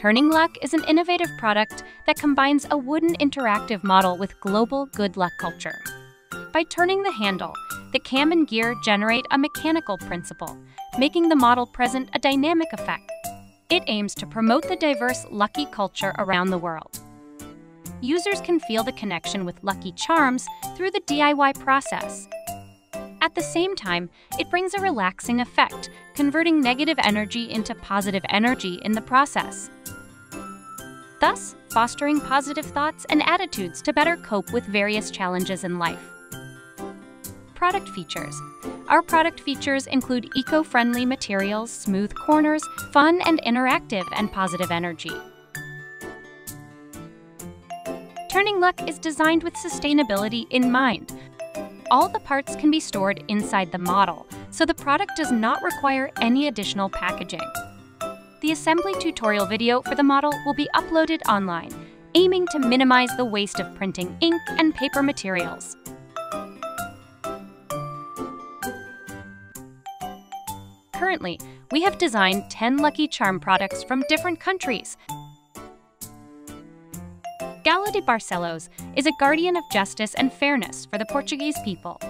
Turning Luck is an innovative product that combines a wooden interactive model with global good luck culture. By turning the handle, the cam and gear generate a mechanical principle, making the model present a dynamic effect. It aims to promote the diverse lucky culture around the world. Users can feel the connection with lucky charms through the DIY process. At the same time, it brings a relaxing effect, converting negative energy into positive energy in the process, thus fostering positive thoughts and attitudes to better cope with various challenges in life. Product features. Our product features include eco-friendly materials, smooth corners, fun and interactive, and positive energy. Turning Luck is designed with sustainability in mind. All the parts can be stored inside the model, so the product does not require any additional packaging. The assembly tutorial video for the model will be uploaded online, aiming to minimize the waste of printing ink and paper materials. Currently, we have designed 10 Lucky Charm products from different countries. Gala de Barcelos is a guardian of justice and fairness for the Portuguese people.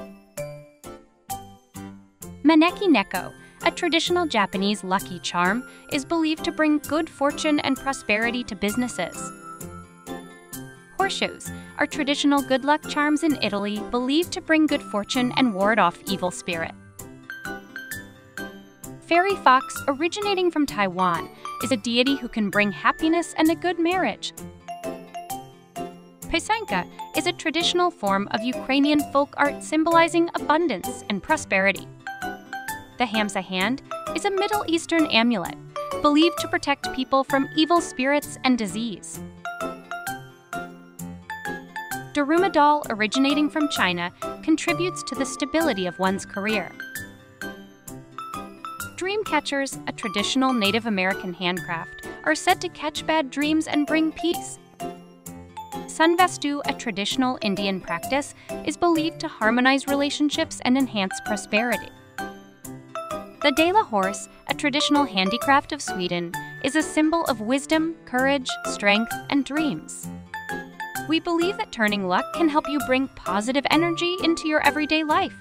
Maneki Neko, a traditional Japanese lucky charm, is believed to bring good fortune and prosperity to businesses. Horseshoes are traditional good luck charms in Italy believed to bring good fortune and ward off evil spirit. Fairy Fox, originating from Taiwan, is a deity who can bring happiness and a good marriage. Pysanka is a traditional form of Ukrainian folk art symbolizing abundance and prosperity. The Hamsa hand is a Middle Eastern amulet, believed to protect people from evil spirits and disease. Daruma doll, originating from China, contributes to the stability of one's career. Dream catchers, a traditional Native American handcraft, are said to catch bad dreams and bring peace. Sunvastu, a traditional Indian practice, is believed to harmonize relationships and enhance prosperity. The Dela horse, a traditional handicraft of Sweden, is a symbol of wisdom, courage, strength, and dreams. We believe that Turning Luck can help you bring positive energy into your everyday life.